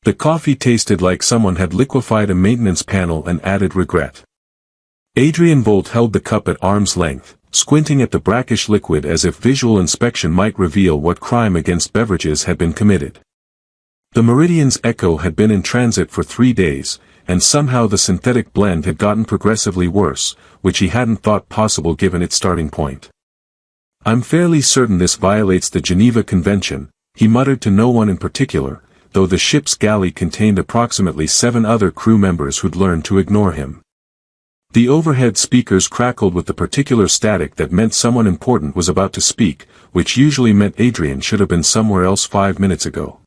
The coffee tasted like someone had liquefied a maintenance panel and added regret. Adrian Volt held the cup at arm's length, squinting at the brackish liquid as if visual inspection might reveal what crime against beverages had been committed. The Meridian's Echo had been in transit for 3 days, and somehow the synthetic blend had gotten progressively worse, which he hadn't thought possible given its starting point. "I'm fairly certain this violates the Geneva Convention," he muttered to no one in particular, though the ship's galley contained approximately 7 other crew members who'd learned to ignore him. The overhead speakers crackled with the particular static that meant someone important was about to speak, which usually meant Adrian should have been somewhere else 5 minutes ago.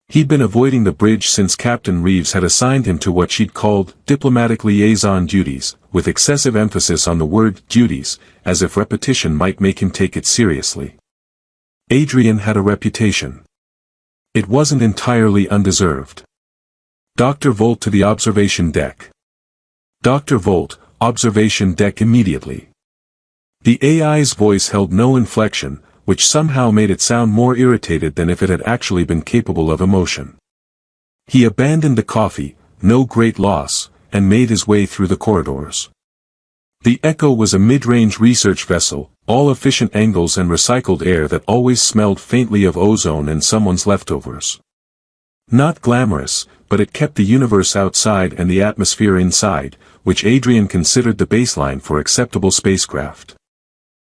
He'd been avoiding the bridge since Captain Reeves had assigned him to what she'd called diplomatic liaison duties, with excessive emphasis on the word duties, as if repetition might make him take it seriously. Adrian had a reputation. It wasn't entirely undeserved. "Dr. Volt to the observation deck." "Dr. Volt, observation deck immediately." The AI's voice held no inflection, which somehow made it sound more irritated than if it had actually been capable of emotion. He abandoned the coffee, no great loss, and made his way through the corridors. The Echo was a mid-range research vessel, all efficient angles and recycled air that always smelled faintly of ozone and someone's leftovers. Not glamorous, but it kept the universe outside and the atmosphere inside, which Adrian considered the baseline for acceptable spacecraft.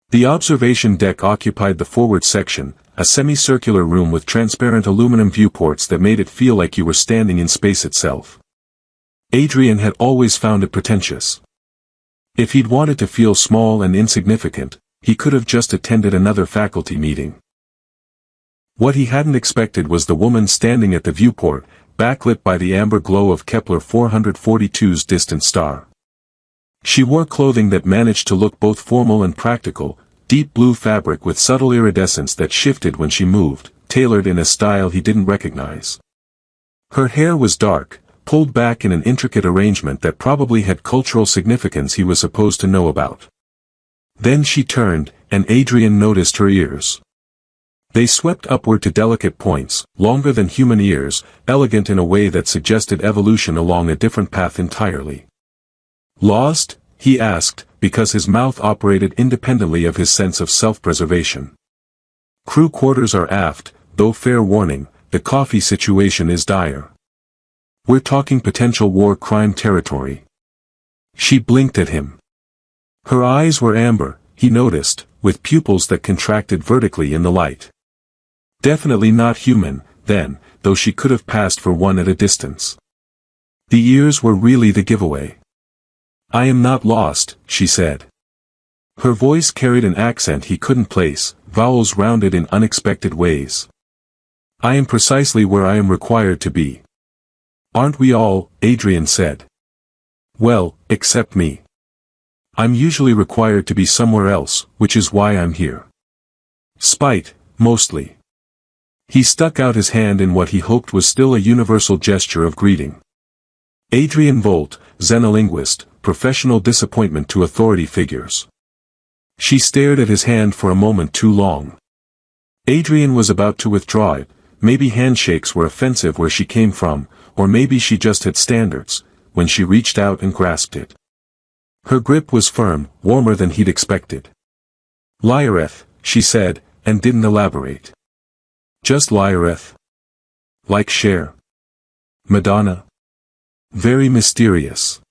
The observation deck occupied the forward section, a semicircular room with transparent aluminum viewports that made it feel like you were standing in space itself. Adrian had always found it pretentious. If he'd wanted to feel small and insignificant, he could have just attended another faculty meeting. What he hadn't expected was the woman standing at the viewport, backlit by the amber glow of Kepler 442's distant star. She wore clothing that managed to look both formal and practical, deep blue fabric with subtle iridescence that shifted when she moved, tailored in a style he didn't recognize. Her hair was dark, pulled back in an intricate arrangement that probably had cultural significance he was supposed to know about. Then she turned, and Adrian noticed her ears. They swept upward to delicate points, longer than human ears, elegant in a way that suggested evolution along a different path entirely. "Lost?" he asked, because his mouth operated independently of his sense of self-preservation. "Crew quarters are aft, though fair warning, the coffee situation is dire. We're talking potential war crime territory." She blinked at him. Her eyes were amber, he noticed, with pupils that contracted vertically in the light. Definitely not human, then, though she could have passed for one at a distance. The ears were really the giveaway. "I am not lost," she said. Her voice carried an accent he couldn't place, vowels rounded in unexpected ways. "I am precisely where I am required to be." "Aren't we all?" Adrian said. "Well, except me. I'm usually required to be somewhere else, which is why I'm here. Spite, mostly." He stuck out his hand in what he hoped was still a universal gesture of greeting. Adrian Volt, xenolinguist, professional disappointment to authority figures. She stared at his hand for a moment too long. Adrian was about to withdraw it, maybe handshakes were offensive where she came from, or maybe she just had standards, when she reached out and grasped it. Her grip was firm, warmer than he'd expected. "Lyareth," she said, and didn't elaborate. "Just Lyareth. Like Cher. Madonna. Very mysterious."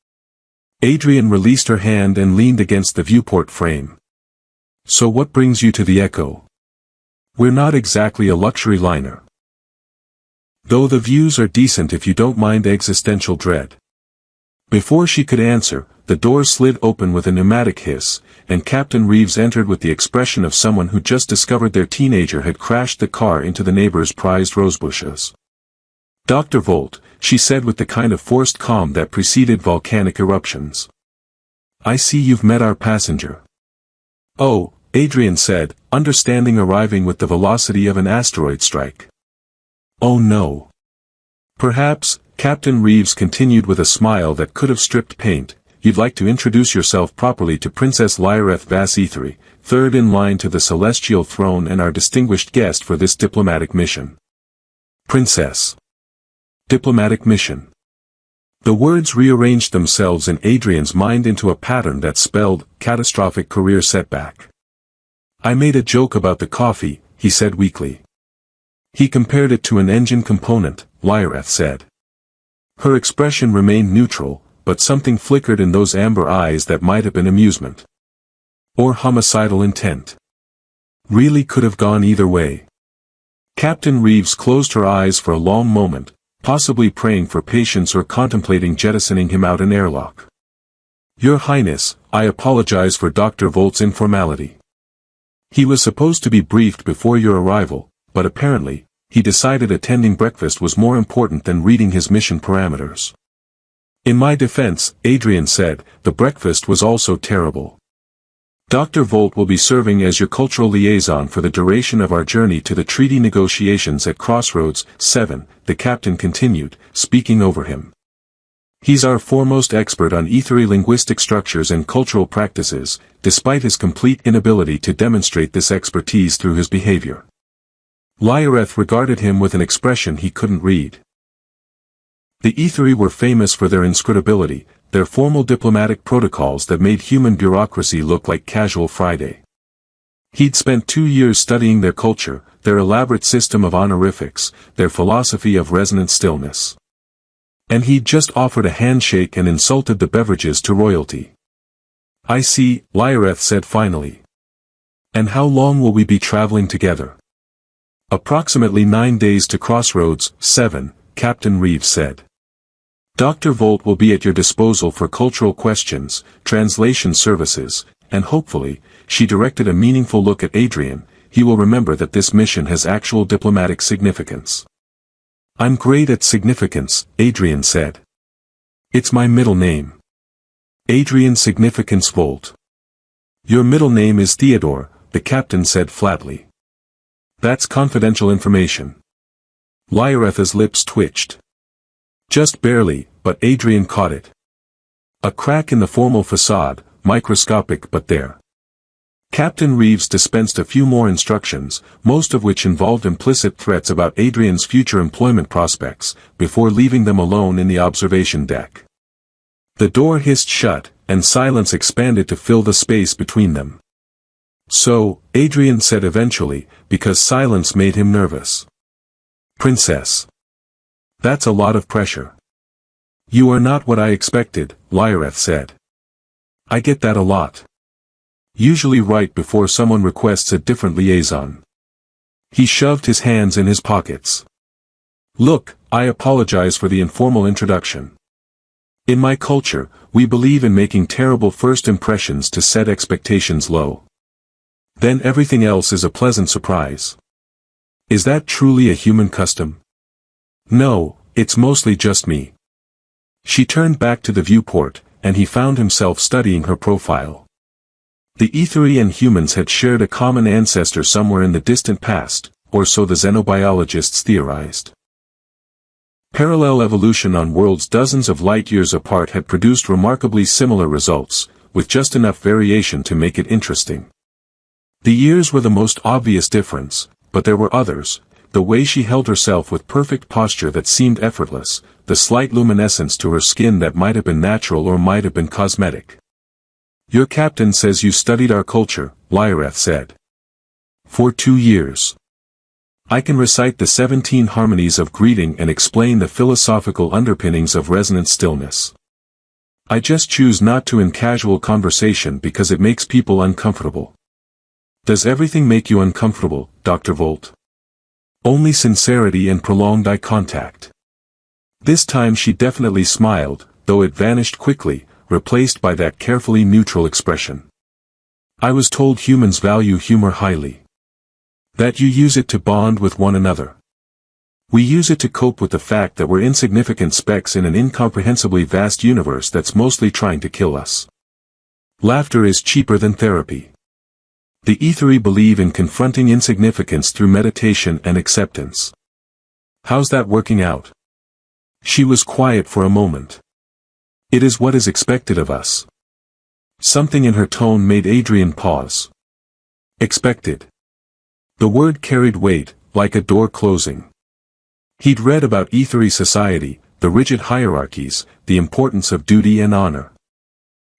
Adrian released her hand and leaned against the viewport frame. "So what brings you to the Echo? We're not exactly a luxury liner. Though the views are decent if you don't mind existential dread." Before she could answer, the door slid open with a pneumatic hiss, and Captain Reeves entered with the expression of someone who just discovered their teenager had crashed the car into the neighbor's prized rosebushes. "Dr. Volt," she said with the kind of forced calm that preceded volcanic eruptions. "I see you've met our passenger." "Oh," Adrian said, understanding arriving with the velocity of an asteroid strike. "Oh no." "Perhaps," Captain Reeves continued with a smile that could have stripped paint, "you'd like to introduce yourself properly to Princess Lyareth Vasithri, third in line to the celestial throne and our distinguished guest for this diplomatic mission." "Princess. diplomatic mission. The words rearranged themselves in Adrian's mind into a pattern that spelled catastrophic career setback. I made a joke about the coffee, he said weakly. He compared it to an engine component, Lyreth said. Her expression remained neutral, but something flickered in those amber eyes that might have been amusement. Or homicidal intent. Really could have gone either way. Captain Reeves closed her eyes for a long moment, possibly praying for patience or contemplating jettisoning him out an airlock. Your Highness, I apologize for Dr. Volt's informality. He was supposed to be briefed before your arrival, but apparently, he decided attending breakfast was more important than reading his mission parameters. In my defense, Adrian said, the breakfast was also terrible. Dr. Volt will be serving as your cultural liaison for the duration of our journey to the treaty negotiations at Crossroads 7, the captain continued, speaking over him. He's our foremost expert on ethery linguistic structures and cultural practices, despite his complete inability to demonstrate this expertise through his behavior. Lyreth regarded him with an expression he couldn't read. The ethery were famous for their inscrutability, their formal diplomatic protocols that made human bureaucracy look like casual Friday. He'd spent 2 years studying their culture, their elaborate system of honorifics, their philosophy of resonant stillness. And he'd just offered a handshake and insulted the beverages to royalty. I see, Lyreth said finally. And how long will we be traveling together? Approximately 9 days to Crossroads 7, Captain Reeves said. Dr. Volt will be at your disposal for cultural questions, translation services, and hopefully, she directed a meaningful look at Adrian, he will remember that this mission has actual diplomatic significance. I'm great at significance, Adrian said. It's my middle name. Adrian Significance Volt. Your middle name is Theodore, the captain said flatly. That's confidential information. Lyreth's lips twitched. Just barely, but Adrian caught it. A crack in the formal facade, microscopic but there. Captain Reeves dispensed a few more instructions, most of which involved implicit threats about Adrian's future employment prospects, before leaving them alone in the observation deck. The door hissed shut, and silence expanded to fill the space between them. So, Adrian said eventually, because silence made him nervous. Princess. That's a lot of pressure. You are not what I expected, Lyreth said. I get that a lot. Usually right before someone requests a different liaison. He shoved his hands in his pockets. Look, I apologize for the informal introduction. In my culture, we believe in making terrible first impressions to set expectations low. Then everything else is a pleasant surprise. Is that truly a human custom? No, it's mostly just me. She turned back to the viewport, and he found himself studying her profile. The ethery and humans had shared a common ancestor somewhere in the distant past, or so the xenobiologists theorized. Parallel evolution on worlds dozens of light-years apart had produced remarkably similar results, with just enough variation to make it interesting. The years were the most obvious difference, but there were others. The way she held herself with perfect posture that seemed effortless, the slight luminescence to her skin that might have been natural or might have been cosmetic. Your captain says you studied our culture, Lyreth said. For 2 years. I can recite the 17 harmonies of greeting and explain the philosophical underpinnings of resonant stillness. I just choose not to in casual conversation because it makes people uncomfortable. Does everything make you uncomfortable, Dr. Volt? Only sincerity and prolonged eye contact. This time she definitely smiled, though it vanished quickly, replaced by that carefully neutral expression. I was told humans value humor highly. That you use it to bond with one another. We use it to cope with the fact that we're insignificant specks in an incomprehensibly vast universe that's mostly trying to kill us. Laughter is cheaper than therapy. The ethery believe in confronting insignificance through meditation and acceptance. How's that working out? She was quiet for a moment. It is what is expected of us. Something in her tone made Adrian pause. Expected. The word carried weight, like a door closing. He'd read about ethery society, the rigid hierarchies, the importance of duty and honor.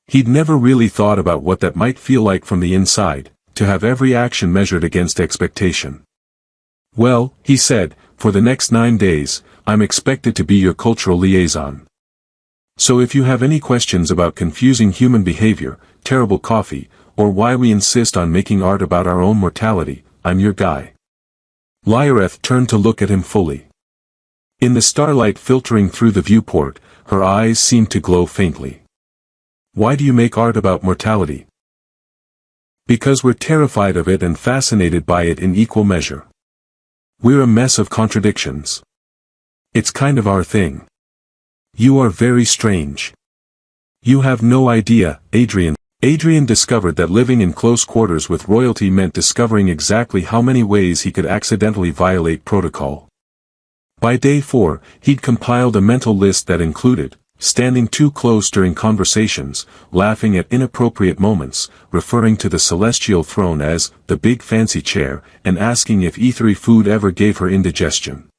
He'd never really thought about what that might feel like from the inside, to have every action measured against expectation. Well, he said, for the next 9 days, I'm expected to be your cultural liaison. So if you have any questions about confusing human behavior, terrible coffee, or why we insist on making art about our own mortality, I'm your guy. Lyareth turned to look at him fully. In the starlight filtering through the viewport, her eyes seemed to glow faintly. Why do you make art about mortality? Because we're terrified of it and fascinated by it in equal measure. We're a mess of contradictions. It's kind of our thing. You are very strange. You have no idea, Adrian. Adrian discovered that living in close quarters with royalty meant discovering exactly how many ways he could accidentally violate protocol. By day 4, he'd compiled a mental list that included standing too close during conversations, laughing at inappropriate moments, referring to the celestial throne as the big fancy chair, and asking if ethery food ever gave her indigestion.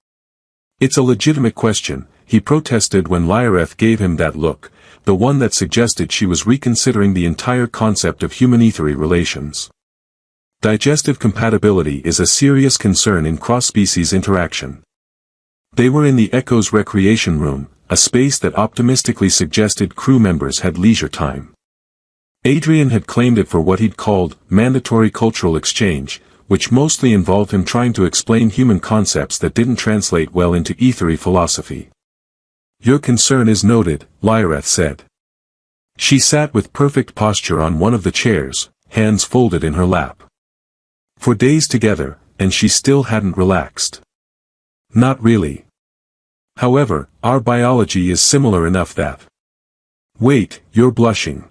It's a legitimate question, he protested when Lyareth gave him that look, the one that suggested she was reconsidering the entire concept of human-ethery relations. Digestive compatibility is a serious concern in cross-species interaction. They were in the Echo's recreation room, a space that optimistically suggested crew members had leisure time. Adrian had claimed it for what he'd called mandatory cultural exchange, which mostly involved him trying to explain human concepts that didn't translate well into ethery philosophy. Your concern is noted, Lyareth said. She sat with perfect posture on one of the chairs, hands folded in her lap. For days together, and she still hadn't relaxed. Not really. However, our biology is similar enough that... Wait, you're blushing.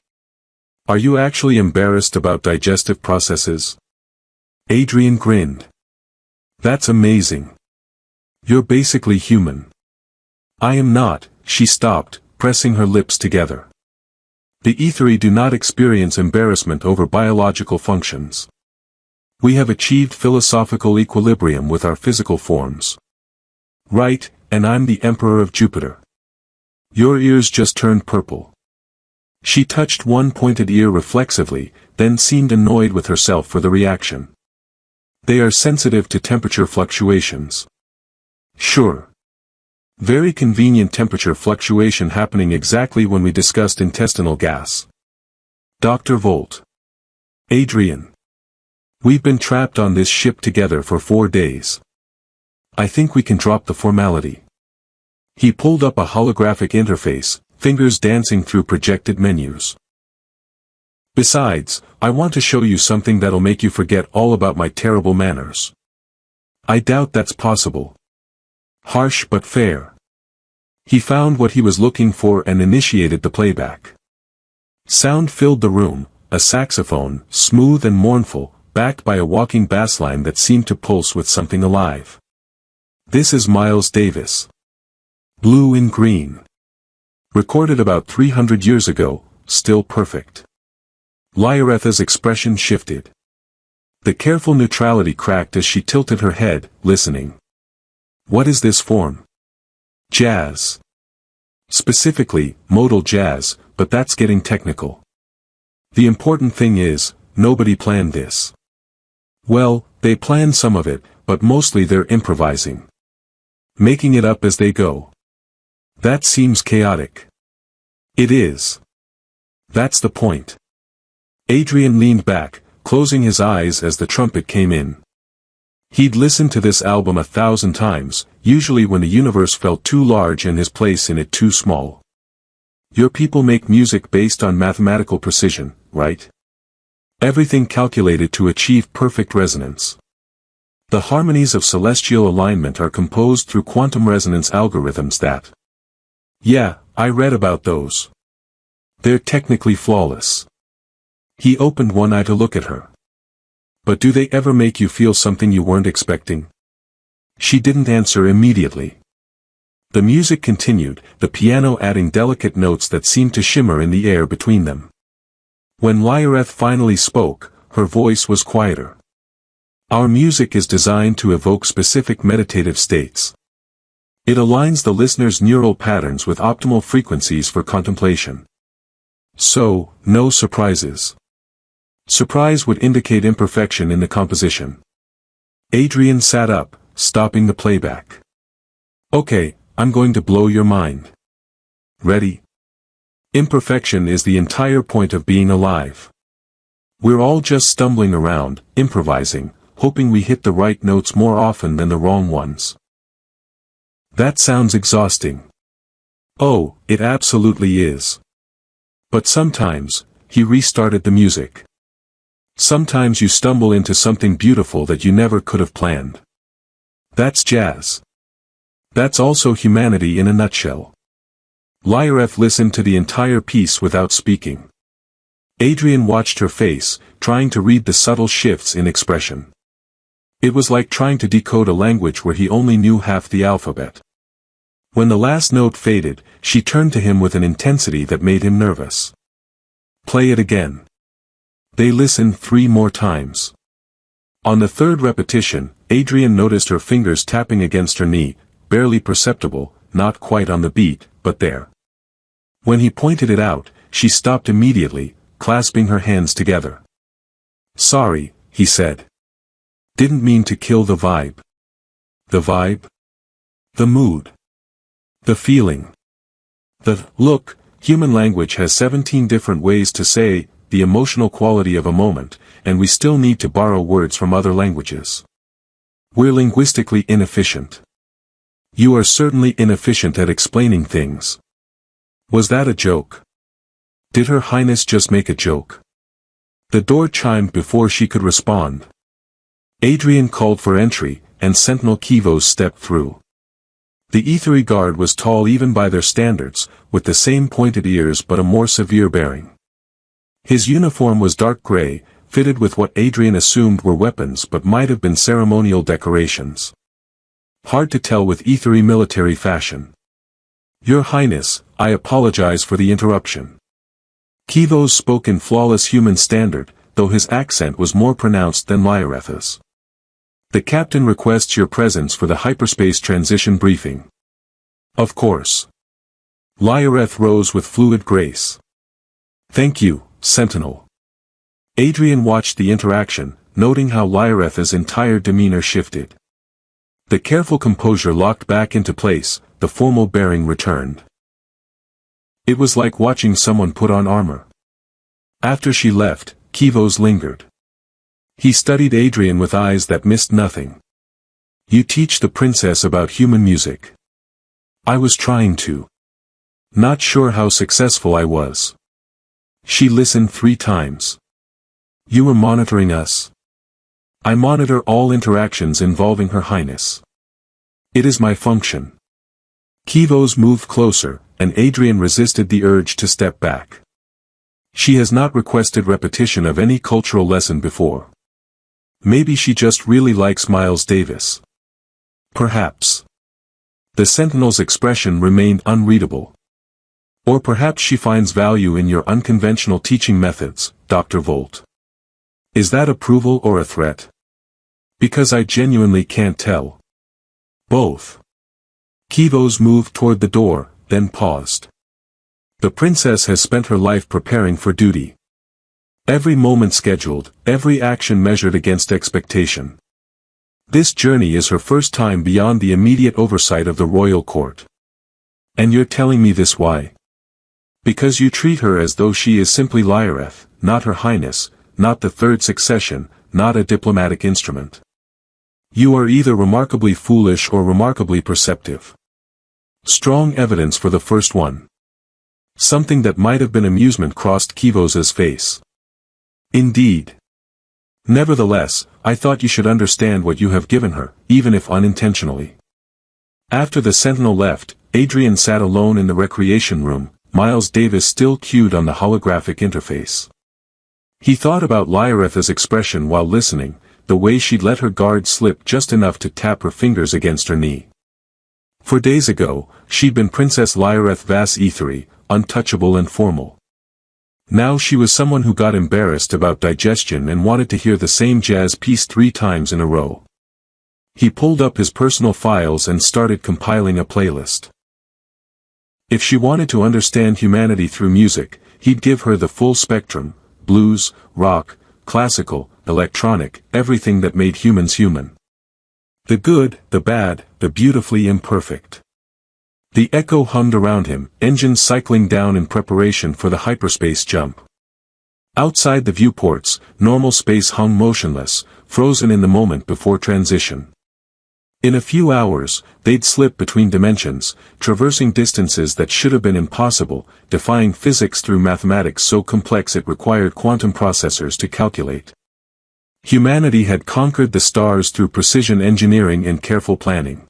Are you actually embarrassed about digestive processes? Adrian grinned. That's amazing. You're basically human. I am not, she stopped, pressing her lips together. The ethery do not experience embarrassment over biological functions. We have achieved philosophical equilibrium with our physical forms. Right, and I'm the Emperor of Jupiter. Your ears just turned purple. She touched one pointed ear reflexively, then seemed annoyed with herself for the reaction. They are sensitive to temperature fluctuations. Sure. Very convenient temperature fluctuation happening exactly when we discussed intestinal gas. Dr. Volt. Adrian. We've been trapped on this ship together for 4 days. I think we can drop the formality. He pulled up a holographic interface, fingers dancing through projected menus. Besides, I want to show you something that'll make you forget all about my terrible manners. I doubt that's possible. Harsh but fair. He found what he was looking for and initiated the playback. Sound filled the room, a saxophone, smooth and mournful, backed by a walking bass line that seemed to pulse with something alive. This is Miles Davis. Blue in Green. Recorded about 300 years ago, still perfect. Lyareth's expression shifted. The careful neutrality cracked as she tilted her head, listening. What is this form? Jazz. Specifically, modal jazz, but that's getting technical. The important thing is, nobody planned this. Well, they planned some of it, but mostly they're improvising. Making it up as they go. That seems chaotic. It is. That's the point. Adrian leaned back, closing his eyes as the trumpet came in. He'd listened to this album 1,000 times, usually when the universe felt too large and his place in it too small. Your people make music based on mathematical precision, right? Everything calculated to achieve perfect resonance. The harmonies of celestial alignment are composed through quantum resonance algorithms that... Yeah, I read about those. They're technically flawless. He opened one eye to look at her. But do they ever make you feel something you weren't expecting? She didn't answer immediately. The music continued, the piano adding delicate notes that seemed to shimmer in the air between them. When Lyareth finally spoke, her voice was quieter. Our music is designed to evoke specific meditative states. It aligns the listener's neural patterns with optimal frequencies for contemplation. So, no surprises. Surprise would indicate imperfection in the composition. Adrian sat up, stopping the playback. Okay, I'm going to blow your mind. Ready? Imperfection is the entire point of being alive. We're all just stumbling around, improvising, hoping we hit the right notes more often than the wrong ones. That sounds exhausting. Oh, it absolutely is. But sometimes, he restarted the music. Sometimes you stumble into something beautiful that you never could have planned. That's jazz. That's also humanity in a nutshell. Lyareth listened to the entire piece without speaking. Adrian watched her face, trying to read the subtle shifts in expression. It was like trying to decode a language where he only knew half the alphabet. When the last note faded, she turned to him with an intensity that made him nervous. Play it again. They listened 3 more times. On the 3rd repetition, Adrian noticed her fingers tapping against her knee, barely perceptible, not quite on the beat, but there. When he pointed it out, she stopped immediately, clasping her hands together. Sorry, he said. Didn't mean to kill the vibe. The vibe? The mood. The feeling. Look, human language has 17 different ways to say the emotional quality of a moment, and we still need to borrow words from other languages. We're linguistically inefficient. You are certainly inefficient at explaining things. Was that a joke? Did Her Highness just make a joke? The door chimed before she could respond. Adrian called for entry, and Sentinel Kivos stepped through. The ethery guard was tall even by their standards, with the same pointed ears but a more severe bearing. His uniform was dark gray, fitted with what Adrian assumed were weapons but might have been ceremonial decorations. Hard to tell with ethery military fashion. Your Highness, I apologize for the interruption. Kivos spoke in flawless human standard, though his accent was more pronounced than Lyareth's. The captain requests your presence for the hyperspace transition briefing. Of course. Lyareth rose with fluid grace. Thank you, Sentinel. Adrian watched the interaction, noting how Lyareth's entire demeanor shifted. The careful composure locked back into place, the formal bearing returned. It was like watching someone put on armor. After she left, Kivos lingered. He studied Adrian with eyes that missed nothing. You teach the princess about human music. I was trying to. Not sure how successful I was. She listened 3 times. You were monitoring us. I monitor all interactions involving Her Highness. It is my function. Kivos moved closer, and Adrian resisted the urge to step back. She has not requested repetition of any cultural lesson before. Maybe she just really likes Miles Davis. Perhaps. The Sentinel's expression remained unreadable. Or perhaps she finds value in your unconventional teaching methods, Dr. Volt. Is that approval or a threat? Because I genuinely can't tell. Both. Kivos moved toward the door, then paused. The princess has spent her life preparing for duty. Every moment scheduled, every action measured against expectation. This journey is her first time beyond the immediate oversight of the royal court. And you're telling me this why? Because you treat her as though she is simply Lyareth, not Her Highness, not the 3rd succession, not a diplomatic instrument. You are either remarkably foolish or remarkably perceptive. Strong evidence for the first one. Something that might have been amusement crossed Kivos's face. Indeed. Nevertheless, I thought you should understand what you have given her, even if unintentionally. After the Sentinel left, Adrian sat alone in the recreation room, Miles Davis still cued on the holographic interface. He thought about Lyareth's expression while listening, the way she'd let her guard slip just enough to tap her fingers against her knee. 4 days ago, she'd been Princess Lyareth Vas Ethery, untouchable and formal. Now she was someone who got embarrassed about digestion and wanted to hear the same jazz piece 3 times in a row. He pulled up his personal files and started compiling a playlist. If she wanted to understand humanity through music, he'd give her the full spectrum: blues, rock, classical, electronic, everything that made humans human. The good, the bad, the beautifully imperfect. The echo hummed around him, engines cycling down in preparation for the hyperspace jump. Outside the viewports, normal space hung motionless, frozen in the moment before transition. In a few hours, they'd slip between dimensions, traversing distances that should have been impossible, defying physics through mathematics so complex it required quantum processors to calculate. Humanity had conquered the stars through precision engineering and careful planning.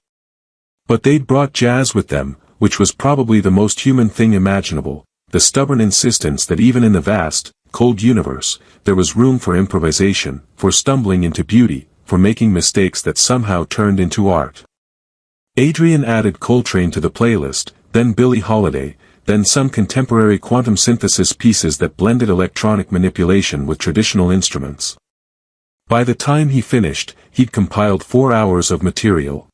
But they'd brought jazz with them, which was probably the most human thing imaginable, the stubborn insistence that even in the vast, cold universe, there was room for improvisation, for stumbling into beauty, for making mistakes that somehow turned into art. Adrian added Coltrane to the playlist, then Billie Holiday, then some contemporary quantum synthesis pieces that blended electronic manipulation with traditional instruments. By the time he finished, he'd compiled 4 hours of material.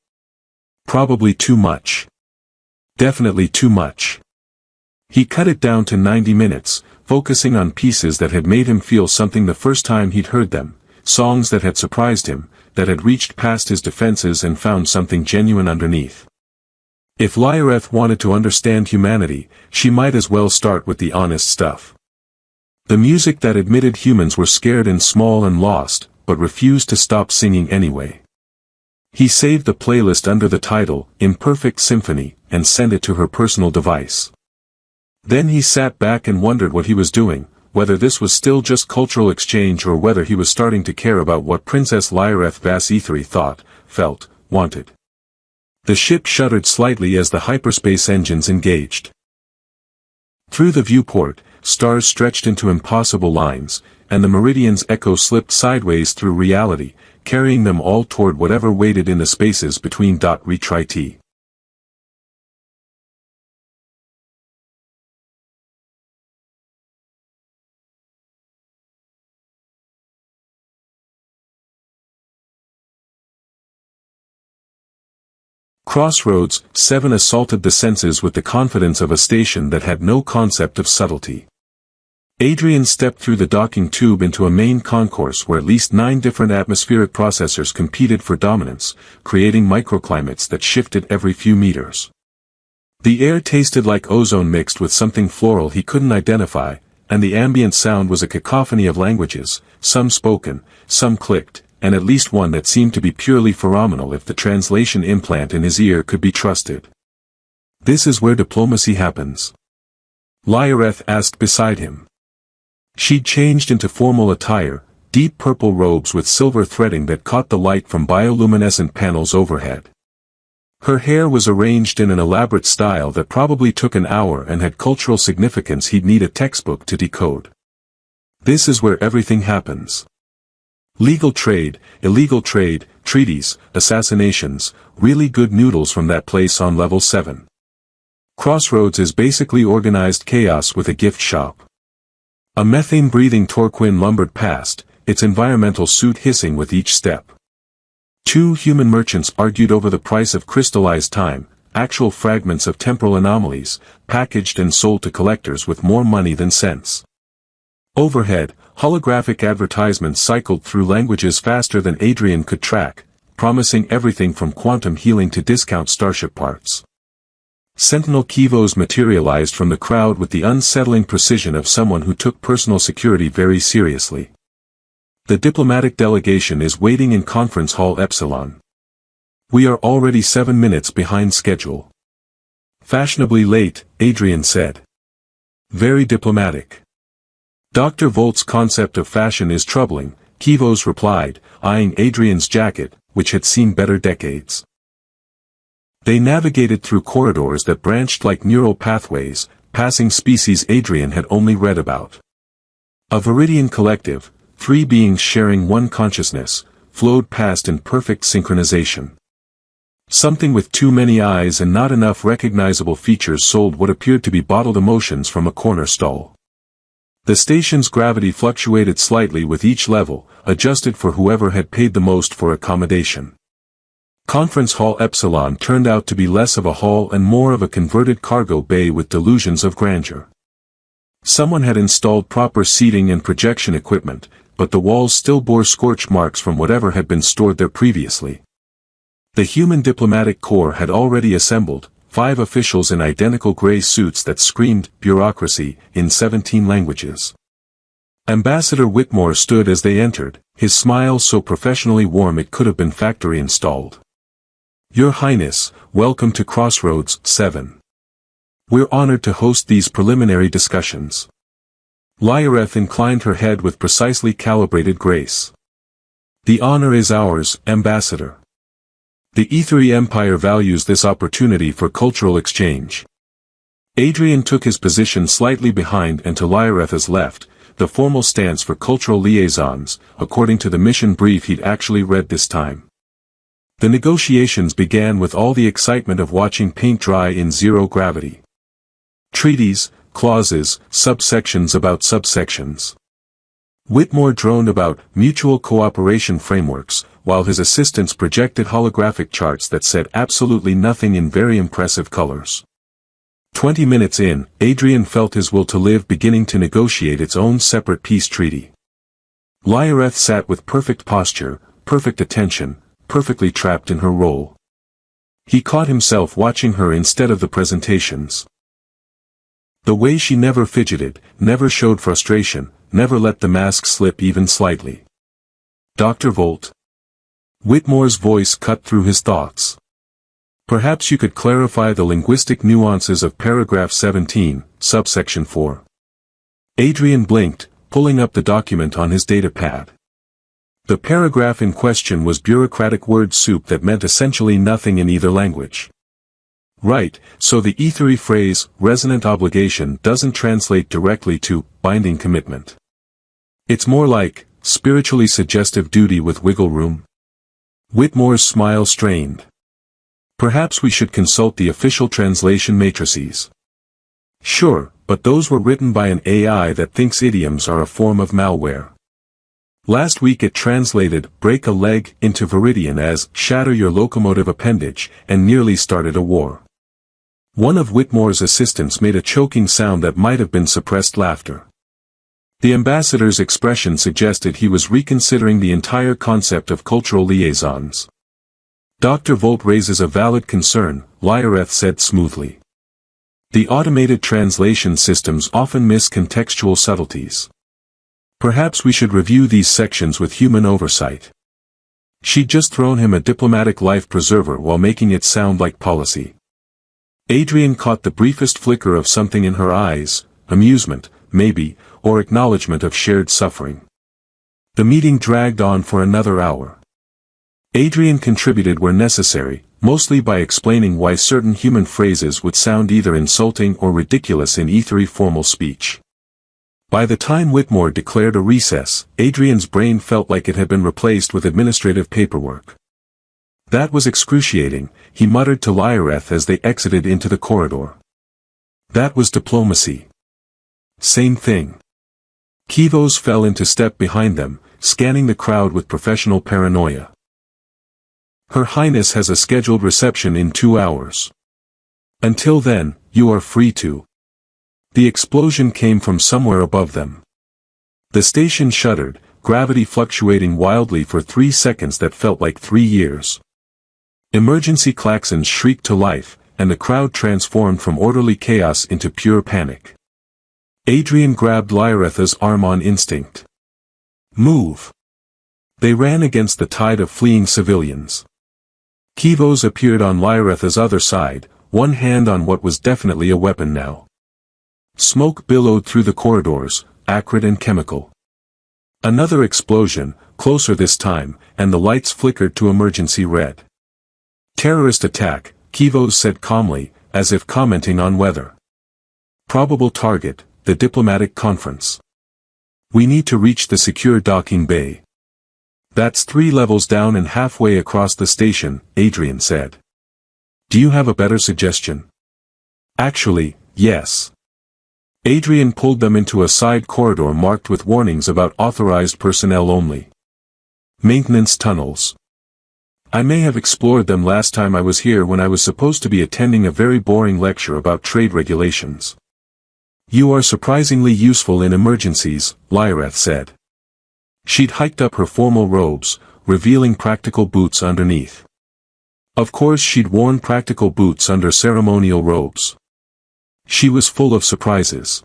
Probably too much. Definitely too much. He cut it down to 90 minutes, focusing on pieces that had made him feel something the first time he'd heard them, songs that had surprised him, that had reached past his defenses and found something genuine underneath. If Lyareth wanted to understand humanity, she might as well start with the honest stuff. The music that admitted humans were scared and small and lost, but refused to stop singing anyway. He saved the playlist under the title, Imperfect Symphony, and sent it to her personal device. Then he sat back and wondered what he was doing, whether this was still just cultural exchange or whether he was starting to care about what Princess Lyareth Vasithri thought, felt, wanted. The ship shuddered slightly as the hyperspace engines engaged. Through the viewport, stars stretched into impossible lines, and the meridian's echo slipped sideways through reality, carrying them all toward whatever waited in the spaces between. Retry T. Crossroads, 7 assaulted the senses with the confidence of a station that had no concept of subtlety. Adrian stepped through the docking tube into a main concourse where at least 9 different atmospheric processors competed for dominance, creating microclimates that shifted every few meters. The air tasted like ozone mixed with something floral he couldn't identify, and the ambient sound was a cacophony of languages, some spoken, some clicked, and at least one that seemed to be purely phenomenal if the translation implant in his ear could be trusted. "This is where diplomacy happens?" Lyareth asked beside him. She'd changed into formal attire, deep purple robes with silver threading that caught the light from bioluminescent panels overhead. Her hair was arranged in an elaborate style that probably took an hour and had cultural significance he'd need a textbook to decode. "This is where everything happens. Legal trade, illegal trade, treaties, assassinations, really good noodles from that place on level 7. Crossroads is basically organized chaos with a gift shop." A methane-breathing Torquin lumbered past, its environmental suit hissing with each step. 2 human merchants argued over the price of crystallized time, actual fragments of temporal anomalies, packaged and sold to collectors with more money than sense. Overhead, holographic advertisements cycled through languages faster than Adrian could track, promising everything from quantum healing to discount starship parts. Sentinel Kivos materialized from the crowd with the unsettling precision of someone who took personal security very seriously. "The diplomatic delegation is waiting in Conference Hall Epsilon. We are already 7 minutes behind schedule." "Fashionably late," Adrian said. "Very diplomatic." "Dr. Volt's concept of fashion is troubling," Kivos replied, eyeing Adrian's jacket, which had seen better decades. They navigated through corridors that branched like neural pathways, passing species Adrian had only read about. A Viridian collective, 3 beings sharing one consciousness, flowed past in perfect synchronization. Something with too many eyes and not enough recognizable features sold what appeared to be bottled emotions from a corner stall. The station's gravity fluctuated slightly with each level, adjusted for whoever had paid the most for accommodation. Conference Hall Epsilon turned out to be less of a hall and more of a converted cargo bay with delusions of grandeur. Someone had installed proper seating and projection equipment, but the walls still bore scorch marks from whatever had been stored there previously. The human diplomatic corps had already assembled, 5 officials in identical gray suits that screamed bureaucracy in 17 languages. Ambassador Whitmore stood as they entered, his smile so professionally warm it could have been factory installed. Your Highness, welcome to Crossroads 7. We're honored to host these preliminary discussions. Lyareth inclined her head with precisely calibrated grace. The honor is ours, Ambassador. The Aetheri Empire values this opportunity for cultural exchange. Adrian took his position slightly behind and to Lyareth's left, the formal stance for cultural liaisons, according to the mission brief he'd actually read this time. The negotiations began with all the excitement of watching paint dry in zero gravity. Treaties, clauses, subsections about subsections. Whitmore droned about mutual cooperation frameworks, while his assistants projected holographic charts that said absolutely nothing in very impressive colors. 20 minutes in, Adrian felt his will to live beginning to negotiate its own separate peace treaty. Lyareth sat with perfect posture, perfect attention, perfectly trapped in her role. He caught himself watching her instead of the presentations. The way she never fidgeted, never showed frustration, never let the mask slip even slightly. Dr. Volt. Whitmore's voice cut through his thoughts. Perhaps you could clarify the linguistic nuances of paragraph 17, subsection 4. Adrian blinked, pulling up the document on his datapad. The paragraph in question was bureaucratic word soup that meant essentially nothing in either language. Right, so the Aetheri phrase, resonant obligation doesn't translate directly to, binding commitment. It's more like, spiritually suggestive duty with wiggle room. Whitmore's smile strained. Perhaps we should consult the official translation matrices. Sure, but those were written by an AI that thinks idioms are a form of malware. Last week it translated break a leg into Viridian as shatter your locomotive appendage and nearly started a war. One of Whitmore's assistants made a choking sound that might have been suppressed laughter. The ambassador's expression suggested he was reconsidering the entire concept of cultural liaisons. Dr. Volt raises a valid concern, Lyareth said smoothly. The automated translation systems often miss contextual subtleties. Perhaps we should review these sections with human oversight. She'd just thrown him a diplomatic life preserver while making it sound like policy. Adrian caught the briefest flicker of something in her eyes, amusement, maybe, or acknowledgement of shared suffering. The meeting dragged on for another hour. Adrian contributed where necessary, mostly by explaining why certain human phrases would sound either insulting or ridiculous in Aetheri formal speech. By the time Whitmore declared a recess, Adrian's brain felt like it had been replaced with administrative paperwork. That was excruciating, he muttered to Lyareth as they exited into the corridor. That was diplomacy. Same thing. Kivos fell into step behind them, scanning the crowd with professional paranoia. Her Highness has a scheduled reception in 2 hours. Until then, you are free to. The explosion came from somewhere above them. The station shuddered, gravity fluctuating wildly for 3 seconds that felt like 3 years. Emergency klaxons shrieked to life, and the crowd transformed from orderly chaos into pure panic. Adrian grabbed Lyareth's arm on instinct. Move! They ran against the tide of fleeing civilians. Kivos appeared on Lyareth's other side, one hand on what was definitely a weapon now. Smoke billowed through the corridors, acrid and chemical. Another explosion, closer this time, and the lights flickered to emergency red. Terrorist attack, Kivos said calmly, as if commenting on weather. Probable target, the diplomatic conference. We need to reach the secure docking bay. That's 3 levels down and halfway across the station, Adrian said. Do you have a better suggestion? Actually, yes. Adrian pulled them into a side corridor marked with warnings about authorized personnel only. Maintenance tunnels. I may have explored them last time I was here when I was supposed to be attending a very boring lecture about trade regulations. You are surprisingly useful in emergencies, Lyreth said. She'd hiked up her formal robes, revealing practical boots underneath. Of course she'd worn practical boots under ceremonial robes. She was full of surprises.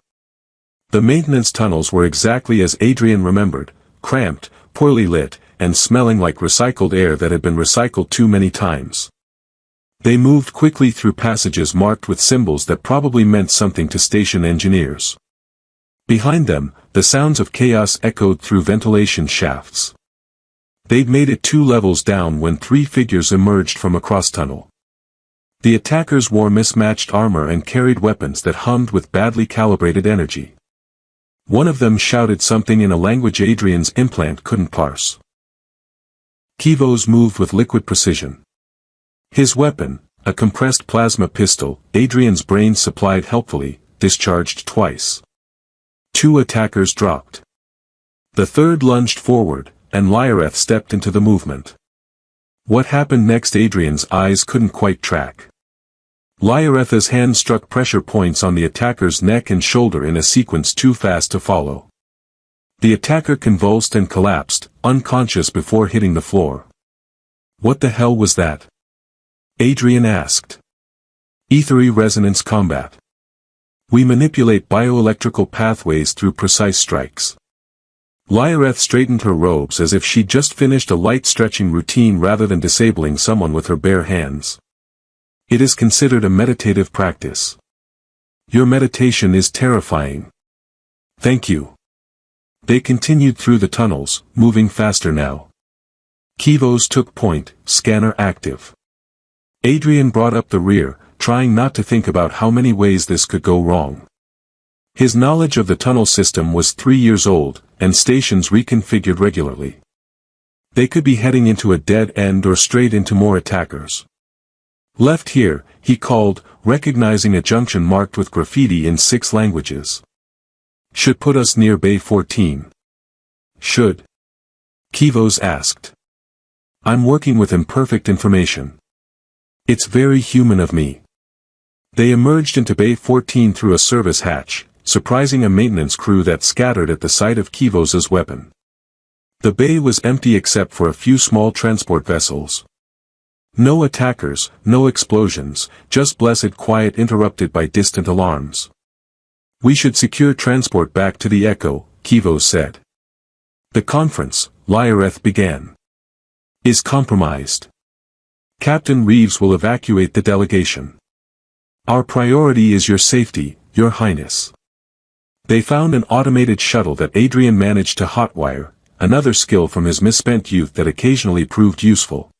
The maintenance tunnels were exactly as Adrian remembered, cramped, poorly lit, and smelling like recycled air that had been recycled too many times. They moved quickly through passages marked with symbols that probably meant something to station engineers. Behind them, the sounds of chaos echoed through ventilation shafts. They'd made it 2 levels down when 3 figures emerged from a cross-tunnel. The attackers wore mismatched armor and carried weapons that hummed with badly calibrated energy. One of them shouted something in a language Adrian's implant couldn't parse. Kivos moved with liquid precision. His weapon, a compressed plasma pistol, Adrian's brain supplied helpfully, discharged twice. 2 attackers dropped. The third lunged forward, and Lyreth stepped into the movement. What happened next Adrian's eyes couldn't quite track. Lyreth's hand struck pressure points on the attacker's neck and shoulder in a sequence too fast to follow. The attacker convulsed and collapsed, unconscious before hitting the floor. What the hell was that? Adrian asked. Ethery resonance combat. We manipulate bioelectrical pathways through precise strikes. Lyreth straightened her robes as if she'd just finished a light stretching routine rather than disabling someone with her bare hands. It is considered a meditative practice. Your meditation is terrifying. Thank you. They continued through the tunnels, moving faster now. Kivos took point, scanner active. Adrian brought up the rear, trying not to think about how many ways this could go wrong. His knowledge of the tunnel system was 3 years old, and stations reconfigured regularly. They could be heading into a dead end or straight into more attackers. Left here, he called, recognizing a junction marked with graffiti in 6 languages. Should put us near Bay 14. Should? Kivos asked. I'm working with imperfect information. It's very human of me. They emerged into Bay 14 through a service hatch, surprising a maintenance crew that scattered at the sight of Kivos's weapon. The bay was empty except for a few small transport vessels. No attackers, no explosions, just blessed quiet interrupted by distant alarms. We should secure transport back to the Echo, Kivos said. The conference, Lyreth began, is compromised. Captain Reeves will evacuate the delegation. Our priority is your safety, Your Highness. They found an automated shuttle that Adrian managed to hotwire, another skill from his misspent youth that occasionally proved useful.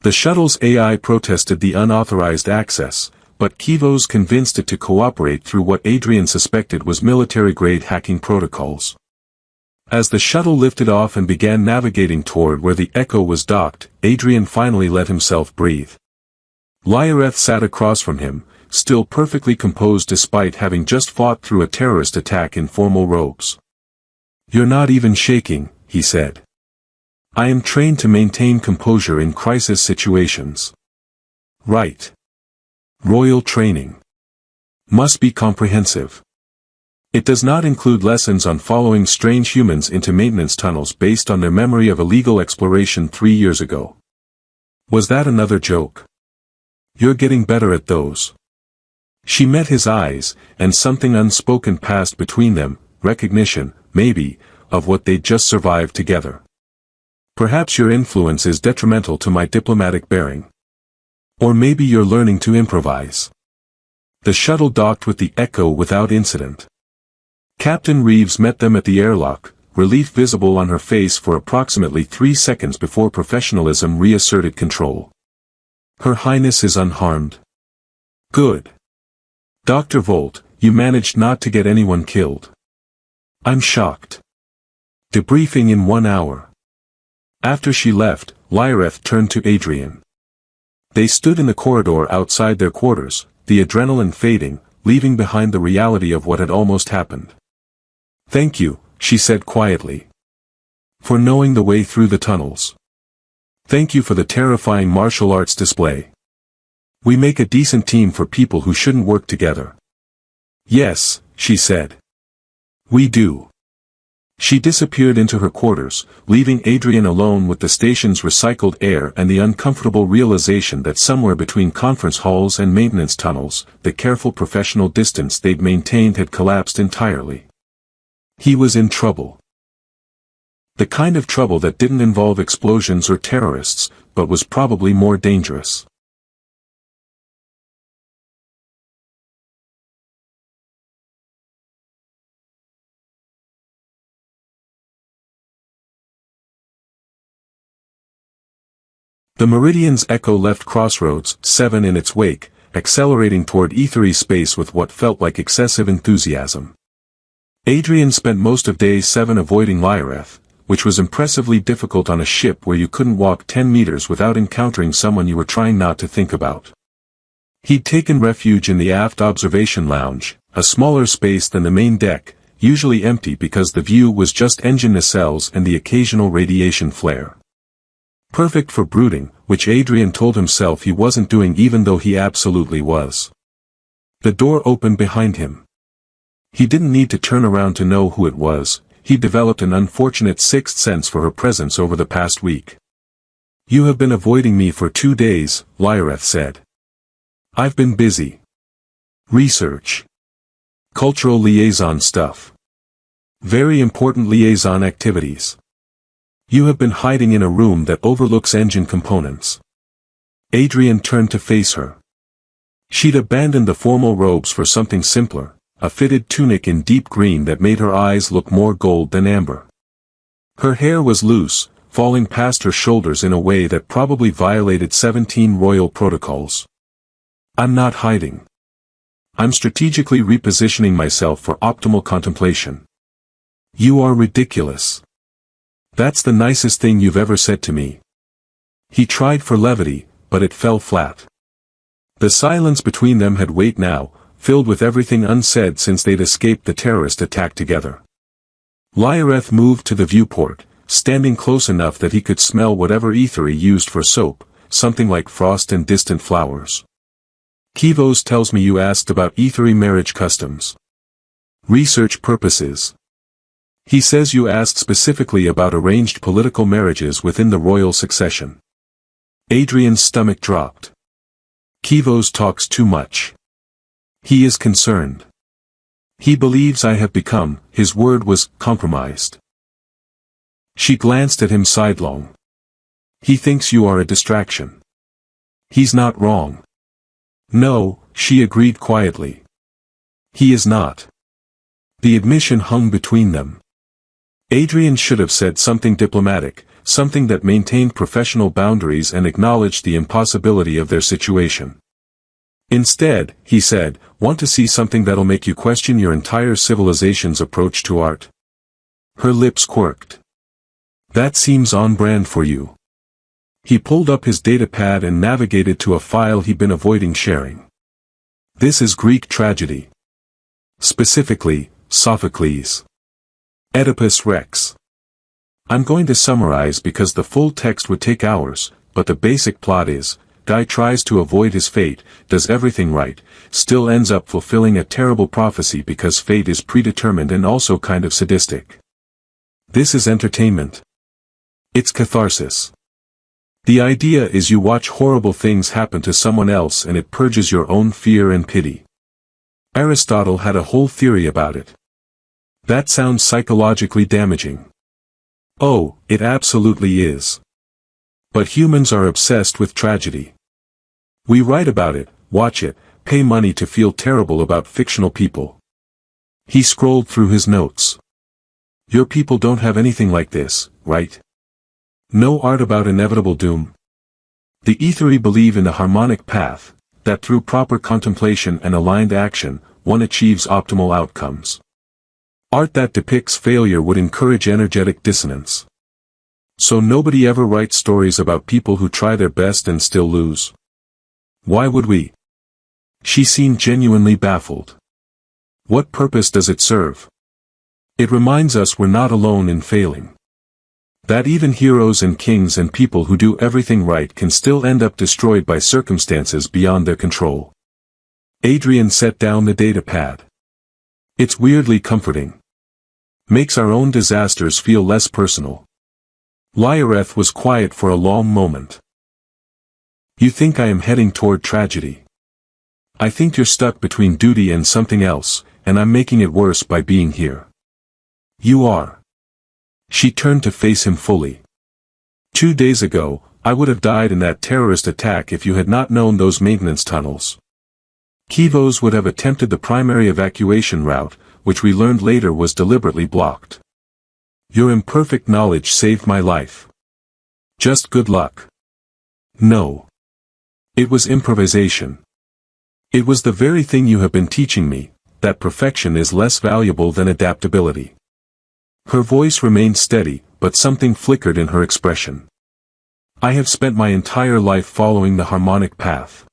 The shuttle's AI protested the unauthorized access, but Kivos convinced it to cooperate through what Adrian suspected was military-grade hacking protocols. As the shuttle lifted off and began navigating toward where the Echo was docked, Adrian finally let himself breathe. Lyreth sat across from him, still perfectly composed despite having just fought through a terrorist attack in formal robes. You're not even shaking, he said. I am trained to maintain composure in crisis situations. Right. Royal training. Must be comprehensive. It does not include lessons on following strange humans into maintenance tunnels based on their memory of illegal exploration 3 years ago. Was that another joke? You're getting better at those. She met his eyes, and something unspoken passed between them, recognition, maybe, of what they'd just survived together. Perhaps your influence is detrimental to my diplomatic bearing. Or maybe you're learning to improvise. The shuttle docked with the Echo without incident. Captain Reeves met them at the airlock, relief visible on her face for approximately 3 seconds before professionalism reasserted control. Her Highness is unharmed. Good. Dr. Volt, you managed not to get anyone killed. I'm shocked. Debriefing in 1 hour. After she left, Lyreth turned to Adrian. They stood in the corridor outside their quarters, the adrenaline fading, leaving behind the reality of what had almost happened. Thank you, she said quietly. For knowing the way through the tunnels. Thank you for the terrifying martial arts display. We make a decent team for people who shouldn't work together. Yes, she said. We do. She disappeared into her quarters, leaving Adrian alone with the station's recycled air and the uncomfortable realization that somewhere between conference halls and maintenance tunnels, the careful professional distance they'd maintained had collapsed entirely. He was in trouble. The kind of trouble that didn't involve explosions or terrorists, but was probably more dangerous. The Meridian's echo left Crossroads 7 in its wake, accelerating toward ethery space with what felt like excessive enthusiasm. Adrian spent most of Day 7 avoiding Lyreth, which was impressively difficult on a ship where you couldn't walk 10 meters without encountering someone you were trying not to think about. He'd taken refuge in the aft observation lounge, a smaller space than the main deck, usually empty because the view was just engine nacelles and the occasional radiation flare. Perfect for brooding, which Adrian told himself he wasn't doing even though he absolutely was. The door opened behind him. He didn't need to turn around to know who it was. He developed an unfortunate sixth sense for her presence over the past week. You have been avoiding me for 2 days, Lyreth said. I've been busy. Research. Cultural liaison stuff. Very important liaison activities. You have been hiding in a room that overlooks engine components. Adrian turned to face her. She'd abandoned the formal robes for something simpler, a fitted tunic in deep green that made her eyes look more gold than amber. Her hair was loose, falling past her shoulders in a way that probably violated 17 royal protocols. I'm not hiding. I'm strategically repositioning myself for optimal contemplation. You are ridiculous. That's the nicest thing you've ever said to me. He tried for levity, but it fell flat. The silence between them had weight now, filled with everything unsaid since they'd escaped the terrorist attack together. Lyreth moved to the viewport, standing close enough that he could smell whatever ether he used for soap, something like frost and distant flowers. Kivos tells me you asked about ethery marriage customs. Research purposes. He says you asked specifically about arranged political marriages within the royal succession. Adrian's stomach dropped. Kivos talks too much. He is concerned. He believes I have become, his word was, compromised. She glanced at him sidelong. He thinks you are a distraction. He's not wrong. No, she agreed quietly. He is not. The admission hung between them. Adrian should have said something diplomatic, something that maintained professional boundaries and acknowledged the impossibility of their situation. Instead, he said, want to see something that'll make you question your entire civilization's approach to art? Her lips quirked. That seems on brand for you. He pulled up his datapad and navigated to a file he'd been avoiding sharing. This is Greek tragedy. Specifically, Sophocles. Oedipus Rex. I'm going to summarize because the full text would take hours, but the basic plot is, guy tries to avoid his fate, does everything right, still ends up fulfilling a terrible prophecy because fate is predetermined and also kind of sadistic. This is entertainment. It's catharsis. The idea is you watch horrible things happen to someone else and it purges your own fear and pity. Aristotle had a whole theory about it. That sounds psychologically damaging. Oh, it absolutely is. But humans are obsessed with tragedy. We write about it, watch it, pay money to feel terrible about fictional people. He scrolled through his notes. Your people don't have anything like this, right? No art about inevitable doom. The ethery believe in the harmonic path, that through proper contemplation and aligned action, one achieves optimal outcomes. Art that depicts failure would encourage energetic dissonance. So nobody ever writes stories about people who try their best and still lose. Why would we? She seemed genuinely baffled. What purpose does it serve? It reminds us we're not alone in failing. That even heroes and kings and people who do everything right can still end up destroyed by circumstances beyond their control. Adrian set down the data pad. It's weirdly comforting. Makes our own disasters feel less personal. Lyareth was quiet for a long moment. You think I am heading toward tragedy? I think you're stuck between duty and something else, and I'm making it worse by being here. You are. She turned to face him fully. 2 days ago, I would have died in that terrorist attack if you had not known those maintenance tunnels. Kivos would have attempted the primary evacuation route, which we learned later was deliberately blocked. Your imperfect knowledge saved my life. Just good luck. No. It was improvisation. It was the very thing you have been teaching me, that perfection is less valuable than adaptability. Her voice remained steady, but something flickered in her expression. I have spent my entire life following the harmonic path.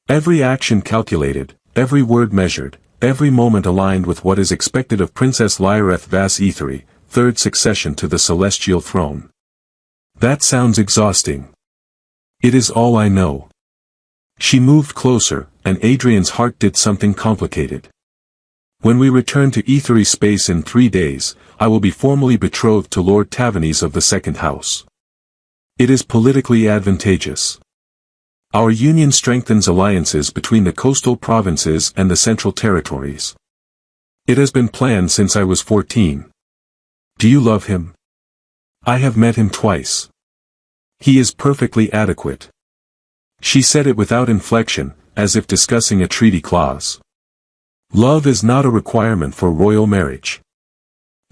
Every action calculated, every word measured, every moment aligned with what is expected of Princess Lyareth Vas Etheri, third succession to the celestial throne. That sounds exhausting. It is all I know. She moved closer, and Adrian's heart did something complicated. When we return to Etheri space in 3 days, I will be formally betrothed to Lord Tavanese of the Second House. It is politically advantageous. Our union strengthens alliances between the coastal provinces and the central territories. It has been planned since I was 14. Do you love him? I have met him twice. He is perfectly adequate. She said it without inflection, as if discussing a treaty clause. Love is not a requirement for royal marriage.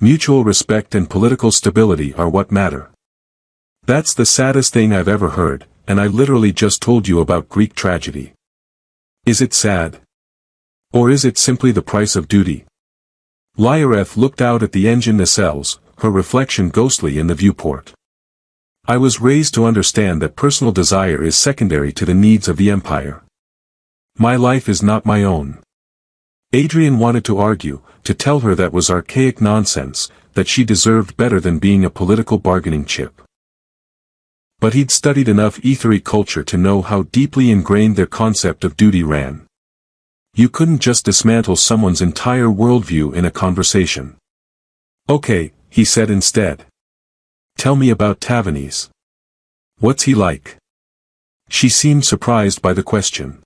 Mutual respect and political stability are what matter. That's the saddest thing I've ever heard, and I literally just told you about Greek tragedy. Is it sad? Or is it simply the price of duty? Lyareth looked out at the engine nacelles, her reflection ghostly in the viewport. I was raised to understand that personal desire is secondary to the needs of the empire. My life is not my own. Adrian wanted to argue, to tell her that was archaic nonsense, that she deserved better than being a political bargaining chip. But he'd studied enough Etheri culture to know how deeply ingrained their concept of duty ran. You couldn't just dismantle someone's entire worldview in a conversation. Okay, he said instead. Tell me about Tavanese. What's he like? She seemed surprised by the question.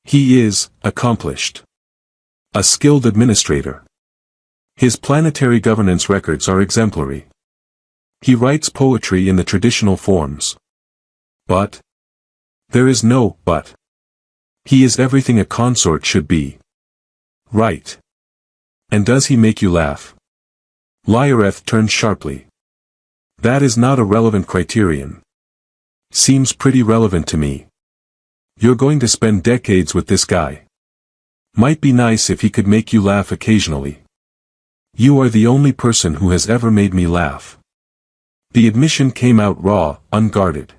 He is accomplished. A skilled administrator. His planetary governance records are exemplary. He writes poetry in the traditional forms. But? There is no but. He is everything a consort should be. Right. And does he make you laugh? Lyareth turned sharply. That is not a relevant criterion. Seems pretty relevant to me. You're going to spend decades with this guy. Might be nice if he could make you laugh occasionally. You are the only person who has ever made me laugh. The admission came out raw, unguarded.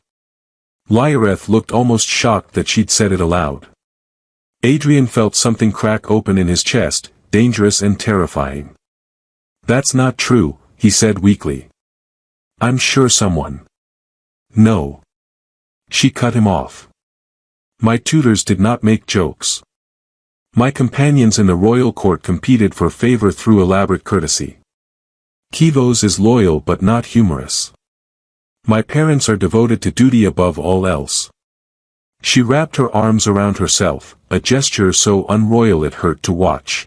Lyareth looked almost shocked that she'd said it aloud. Adrian felt something crack open in his chest, dangerous and terrifying. That's not true, he said weakly. I'm sure someone. No. She cut him off. My tutors did not make jokes. My companions in the royal court competed for favor through elaborate courtesy. Kivos is loyal but not humorous. My parents are devoted to duty above all else. She wrapped her arms around herself, a gesture so unroyal it hurt to watch.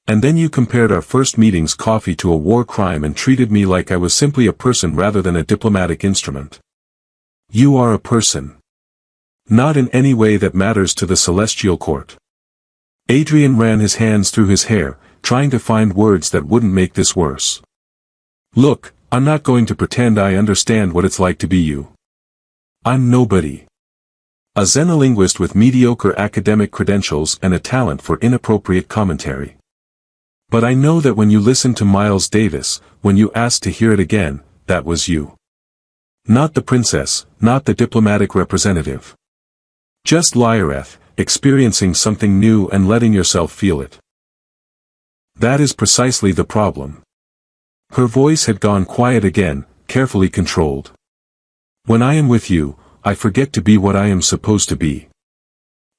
And then you compared our first meeting's coffee to a war crime and treated me like I was simply a person rather than a diplomatic instrument. You are a person. Not in any way that matters to the celestial court. Adrian ran his hands through his hair, trying to find words that wouldn't make this worse. Look, I'm not going to pretend I understand what it's like to be you. I'm nobody. A xenolinguist with mediocre academic credentials and a talent for inappropriate commentary. But I know that when you listened to Miles Davis, when you asked to hear it again, that was you. Not the princess, not the diplomatic representative. Just Lyareth, experiencing something new and letting yourself feel it. That is precisely the problem. Her voice had gone quiet again, carefully controlled. When I am with you, I forget to be what I am supposed to be.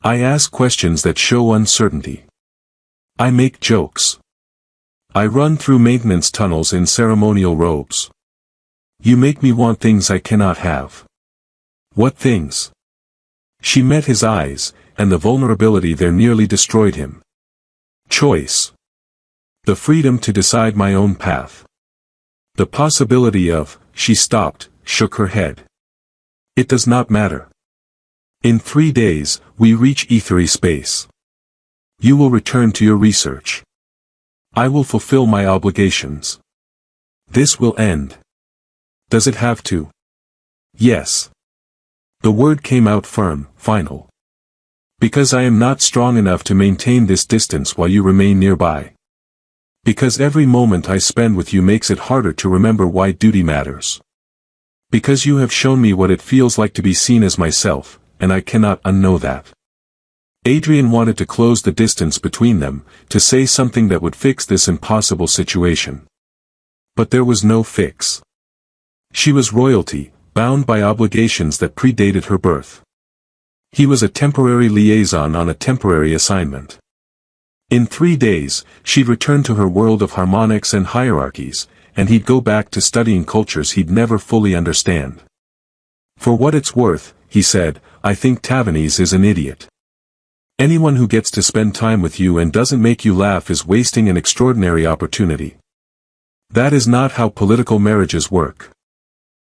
I ask questions that show uncertainty. I make jokes. I run through maintenance tunnels in ceremonial robes. You make me want things I cannot have. What things? She met his eyes, and the vulnerability there nearly destroyed him. Choice. The freedom to decide my own path. The possibility of, she stopped, shook her head. It does not matter. In 3 days, we reach ethery space. You will return to your research. I will fulfill my obligations. This will end. Does it have to? Yes. The word came out firm, final. Because I am not strong enough to maintain this distance while you remain nearby. Because every moment I spend with you makes it harder to remember why duty matters. Because you have shown me what it feels like to be seen as myself, and I cannot unknow that. Adrian wanted to close the distance between them, to say something that would fix this impossible situation. But there was no fix. She was royalty, bound by obligations that predated her birth. He was a temporary liaison on a temporary assignment. In 3 days, she'd return to her world of harmonics and hierarchies, and he'd go back to studying cultures he'd never fully understand. For what it's worth, he said, I think Tavanese is an idiot. Anyone who gets to spend time with you and doesn't make you laugh is wasting an extraordinary opportunity. That is not how political marriages work.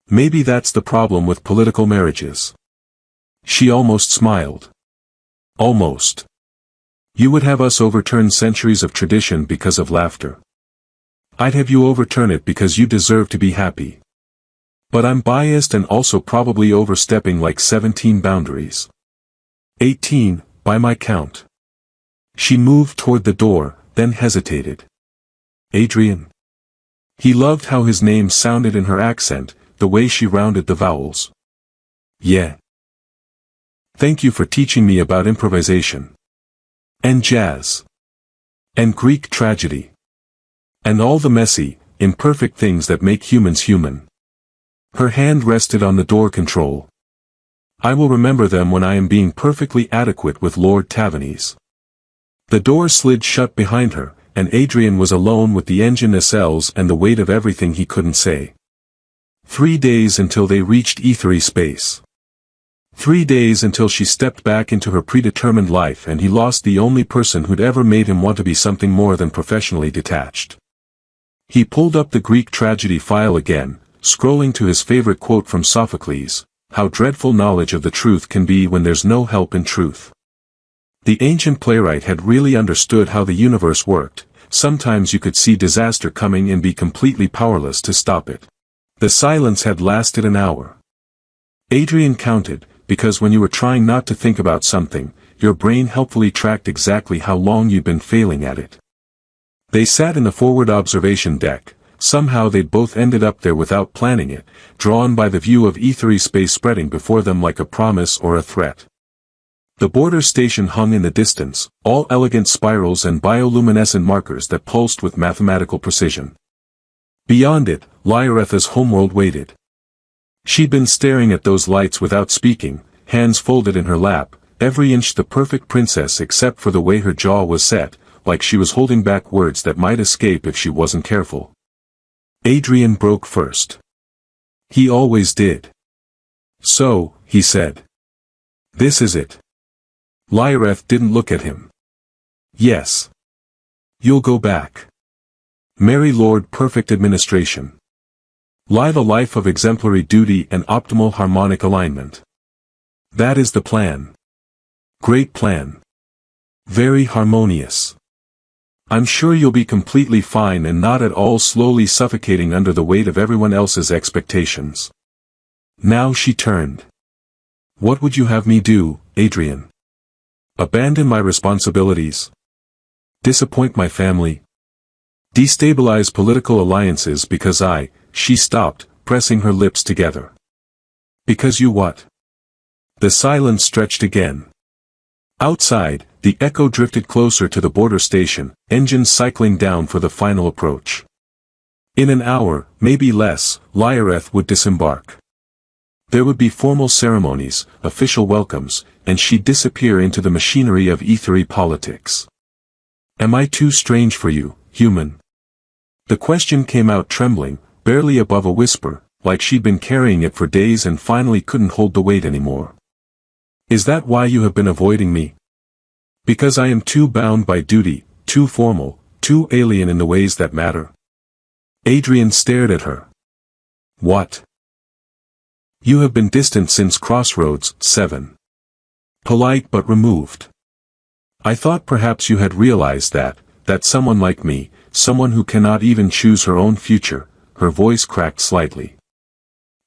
Maybe that's the problem with political marriages. She almost smiled. Almost. You would have us overturn centuries of tradition because of laughter. I'd have you overturn it because you deserve to be happy. But I'm biased and also probably overstepping like 17 boundaries. 18, by my count. She moved toward the door, then hesitated. Adrian. He loved how his name sounded in her accent, the way she rounded the vowels. Yeah. Thank you for teaching me about improvisation. And jazz. And Greek tragedy. And all the messy, imperfect things that make humans human. Her hand rested on the door control. I will remember them when I am being perfectly adequate with Lord Tavanese. The door slid shut behind her, and Adrian was alone with the engine nacelles and the weight of everything he couldn't say. 3 days until they reached ethery space. 3 days until she stepped back into her predetermined life and he lost the only person who'd ever made him want to be something more than professionally detached. He pulled up the Greek tragedy file again, scrolling to his favorite quote from Sophocles, how dreadful knowledge of the truth can be when there's no help in truth. The ancient playwright had really understood how the universe worked. Sometimes you could see disaster coming and be completely powerless to stop it. The silence had lasted an hour. Adrian counted, because when you were trying not to think about something, your brain helpfully tracked exactly how long you'd been failing at it. They sat in the forward observation deck. Somehow they'd both ended up there without planning it, drawn by the view of ethery space spreading before them like a promise or a threat. The border station hung in the distance, all elegant spirals and bioluminescent markers that pulsed with mathematical precision. Beyond it, Lyaretha's homeworld waited. She'd been staring at those lights without speaking, hands folded in her lap, every inch the perfect princess except for the way her jaw was set, like she was holding back words that might escape if she wasn't careful. Adrian broke first. He always did. So, he said. This is it. Lyareth didn't look at him. Yes. You'll go back. Marry Lord Perfect Administration. Live a life of exemplary duty and optimal harmonic alignment. That is the plan. Great plan. Very harmonious. I'm sure you'll be completely fine and not at all slowly suffocating under the weight of everyone else's expectations. Now she turned. What would you have me do, Adrian? Abandon my responsibilities? Disappoint my family? Destabilize political alliances because she stopped, pressing her lips together. Because you what? The silence stretched again. Outside, the echo drifted closer to the border station, engines cycling down for the final approach. In an hour, maybe less, Lyareth would disembark. There would be formal ceremonies, official welcomes, and she'd disappear into the machinery of ethery politics. Am I too strange for you, human? The question came out trembling, barely above a whisper, like she'd been carrying it for days and finally couldn't hold the weight anymore. Is that why you have been avoiding me? Because I am too bound by duty, too formal, too alien in the ways that matter? Adrian stared at her. What? You have been distant since Crossroads, 7. Polite but removed. I thought perhaps you had realized that someone like me, someone who cannot even choose her own future, her voice cracked slightly.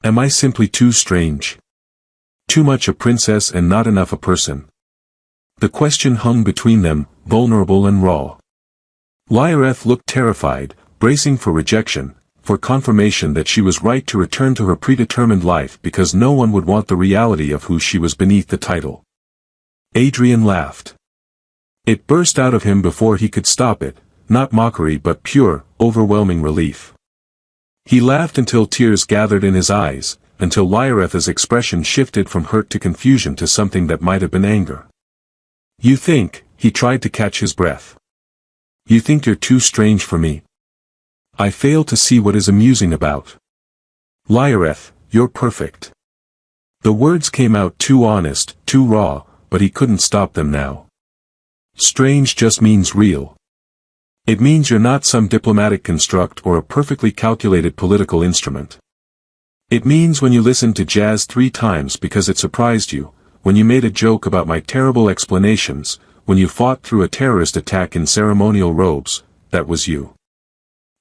Am I simply too strange? Too much a princess and not enough a person? The question hung between them, vulnerable and raw. Lyareth looked terrified, bracing for rejection, for confirmation that she was right to return to her predetermined life because no one would want the reality of who she was beneath the title. Adrian laughed. It burst out of him before he could stop it, not mockery but pure, overwhelming relief. He laughed until tears gathered in his eyes, until Lyareth's expression shifted from hurt to confusion to something that might have been anger. You think, he tried to catch his breath. You think you're too strange for me? I fail to see what is amusing about. Lyareth, you're perfect. The words came out too honest, too raw, but he couldn't stop them now. Strange just means real. It means you're not some diplomatic construct or a perfectly calculated political instrument. It means when you listened to jazz 3 times because it surprised you, when you made a joke about my terrible explanations, when you fought through a terrorist attack in ceremonial robes, that was you.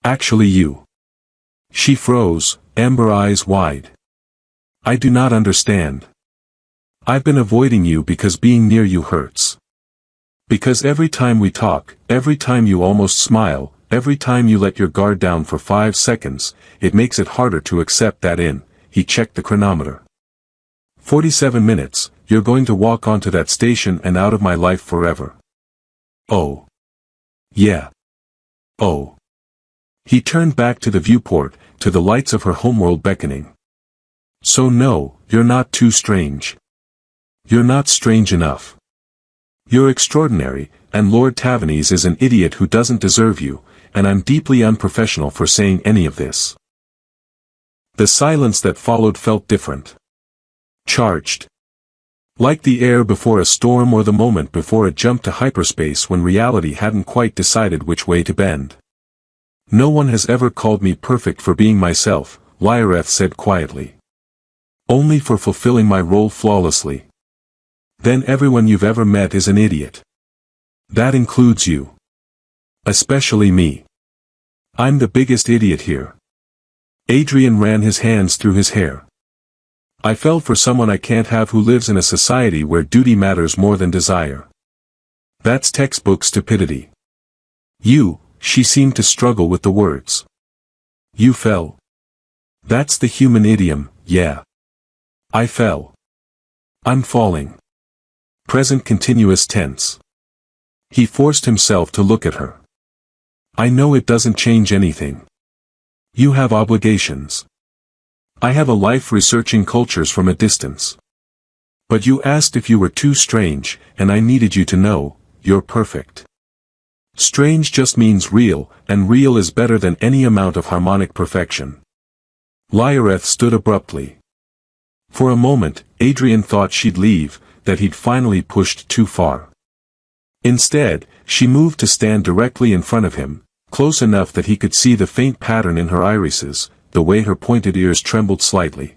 Actually you. She froze, amber eyes wide. I do not understand. I've been avoiding you because being near you hurts. Because every time we talk, every time you almost smile, every time you let your guard down for 5 seconds, it makes it harder to accept that he checked the chronometer. 47 minutes, you're going to walk onto that station and out of my life forever. Oh. Yeah. Oh. He turned back to the viewport, to the lights of her homeworld beckoning. So no, you're not too strange. You're not strange enough. You're extraordinary, and Lord Tavanese is an idiot who doesn't deserve you, and I'm deeply unprofessional for saying any of this. The silence that followed felt different. Charged. Like the air before a storm or the moment before a jump to hyperspace when reality hadn't quite decided which way to bend. No one has ever called me perfect for being myself, Lyareth said quietly. Only for fulfilling my role flawlessly. Then everyone you've ever met is an idiot. That includes you. Especially me. I'm the biggest idiot here. Adrian ran his hands through his hair. I fell for someone I can't have who lives in a society where duty matters more than desire. That's textbook stupidity. She seemed to struggle with the words. You fell. That's the human idiom, yeah. I fell. I'm falling. Present continuous tense. He forced himself to look at her. I know it doesn't change anything. You have obligations. I have a life researching cultures from a distance. But you asked if you were too strange, and I needed you to know, you're perfect. Strange just means real, and real is better than any amount of harmonic perfection. Lyareth stood abruptly. For a moment, Adrian thought she'd leave, that he'd finally pushed too far. Instead, she moved to stand directly in front of him, close enough that he could see the faint pattern in her irises, the way her pointed ears trembled slightly.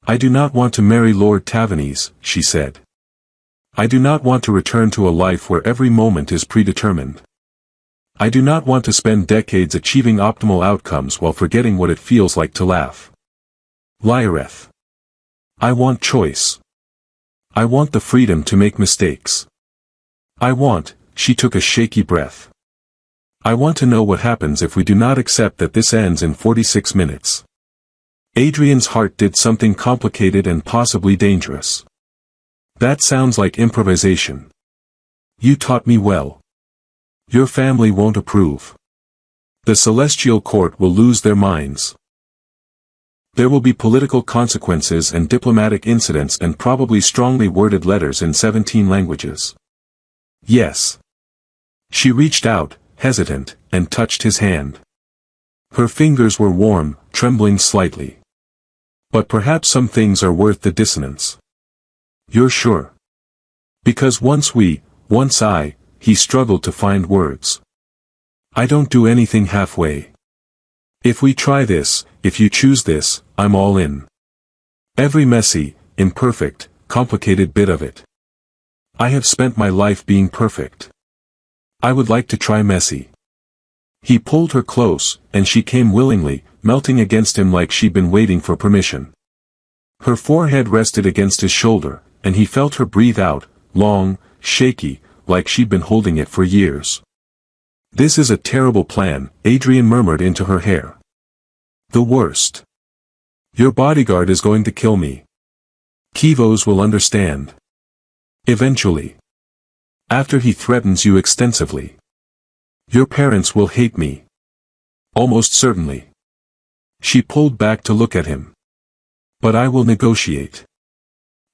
I do not want to marry Lord Tavanese, she said. I do not want to return to a life where every moment is predetermined. I do not want to spend decades achieving optimal outcomes while forgetting what it feels like to laugh. Lyareth. I want choice. I want the freedom to make mistakes. She took a shaky breath. I want to know what happens if we do not accept that this ends in 46 minutes. Adrian's heart did something complicated and possibly dangerous. That sounds like improvisation. You taught me well. Your family won't approve. The celestial court will lose their minds. There will be political consequences and diplomatic incidents and probably strongly worded letters in 17 languages. Yes. She reached out, hesitant, and touched his hand. Her fingers were warm, trembling slightly. But perhaps some things are worth the dissonance. You're sure? Because once I, he struggled to find words. I don't do anything halfway. If we try this, if you choose this, I'm all in. Every messy, imperfect, complicated bit of it. I have spent my life being perfect. I would like to try messy. He pulled her close, and she came willingly, melting against him like she'd been waiting for permission. Her forehead rested against his shoulder, and he felt her breathe out, long, shaky, like she'd been holding it for years. This is a terrible plan, Adrian murmured into her hair. The worst. Your bodyguard is going to kill me. Kivos will understand. Eventually. After he threatens you extensively. Your parents will hate me. Almost certainly. She pulled back to look at him. But I will negotiate.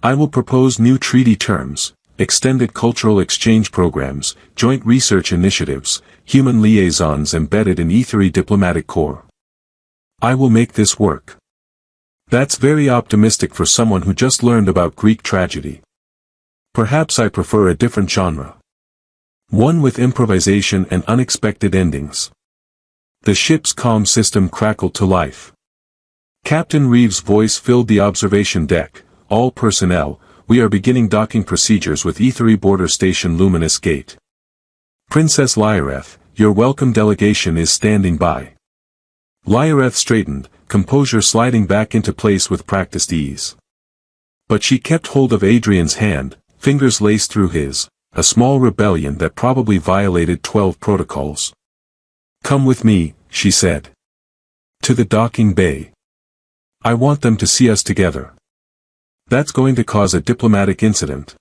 I will propose new treaty terms, extended cultural exchange programs, joint research initiatives, human liaisons embedded in ethery diplomatic corps. I will make this work. That's very optimistic for someone who just learned about Greek tragedy. Perhaps I prefer a different genre. One with improvisation and unexpected endings. The ship's comm system crackled to life. Captain Reeves' voice filled the observation deck. All personnel, we are beginning docking procedures with Ethery Border Station Luminous Gate. Princess Lyareth, your welcome delegation is standing by. Lyareth straightened, composure sliding back into place with practiced ease. But she kept hold of Adrian's hand, fingers laced through his, a small rebellion that probably violated 12 protocols. Come with me, she said. To the docking bay. I want them to see us together. That's going to cause a diplomatic incident.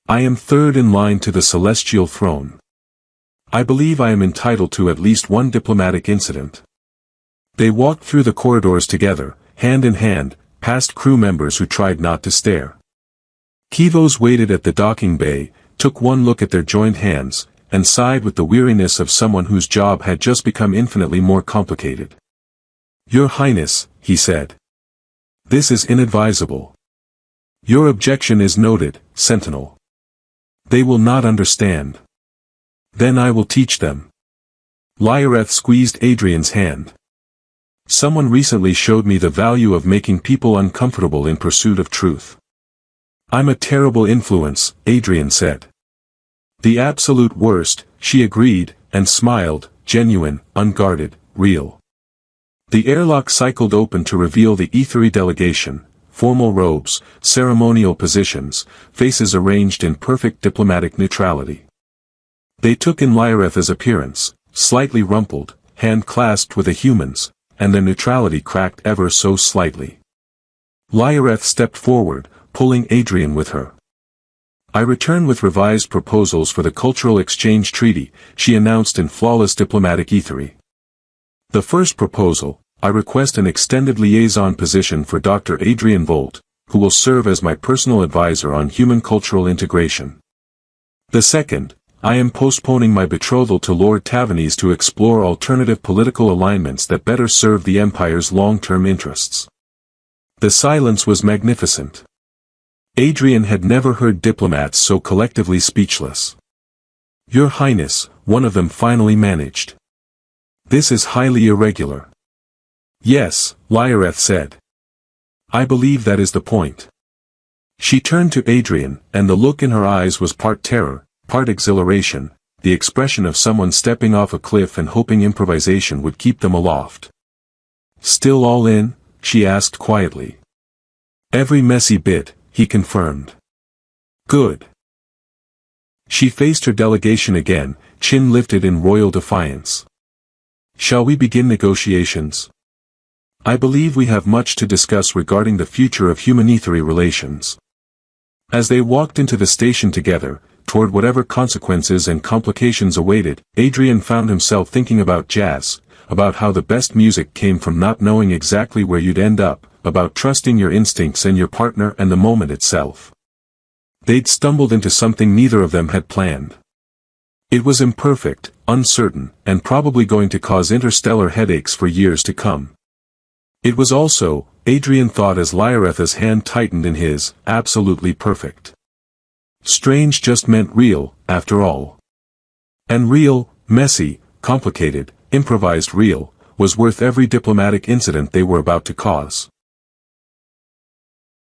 I am third in line to the celestial throne. I believe I am entitled to at least one diplomatic incident. They walked through the corridors together, hand in hand, past crew members who tried not to stare. Kivos waited at the docking bay, took one look at their joined hands, and sighed with the weariness of someone whose job had just become infinitely more complicated. Your Highness, he said. This is inadvisable. Your objection is noted, Sentinel. They will not understand. Then I will teach them. Lyareth squeezed Adrian's hand. Someone recently showed me the value of making people uncomfortable in pursuit of truth. I'm a terrible influence, Adrian said. The absolute worst, she agreed, and smiled, genuine, unguarded, real. The airlock cycled open to reveal the ethery delegation, formal robes, ceremonial positions, faces arranged in perfect diplomatic neutrality. They took in Lyareth's appearance, slightly rumpled, hand clasped with a human's, and their neutrality cracked ever so slightly. Lyareth stepped forward, pulling Adrian with her. I return with revised proposals for the Cultural Exchange Treaty, she announced in flawless diplomatic ethery. The first proposal, I request an extended liaison position for Dr. Adrian Volt, who will serve as my personal advisor on human cultural integration. The second, I am postponing my betrothal to Lord Tavanese to explore alternative political alignments that better serve the Empire's long-term interests. The silence was magnificent. Adrian had never heard diplomats so collectively speechless. Your Highness, one of them finally managed. This is highly irregular. Yes, Lyareth said. I believe that is the point. She turned to Adrian, and the look in her eyes was part terror, part exhilaration, the expression of someone stepping off a cliff and hoping improvisation would keep them aloft. Still all in? She asked quietly. Every messy bit, he confirmed. Good. She faced her delegation again, chin lifted in royal defiance. Shall we begin negotiations? I believe we have much to discuss regarding the future of human ethery relations. As they walked into the station together, toward whatever consequences and complications awaited, Adrian found himself thinking about jazz, about how the best music came from not knowing exactly where you'd end up, about trusting your instincts and your partner and the moment itself. They'd stumbled into something neither of them had planned. It was imperfect, uncertain, and probably going to cause interstellar headaches for years to come. It was also, Adrian thought as Lyaretha's hand tightened in his, absolutely perfect. Strange just meant real, after all. And real, messy, complicated, improvised real, was worth every diplomatic incident they were about to cause.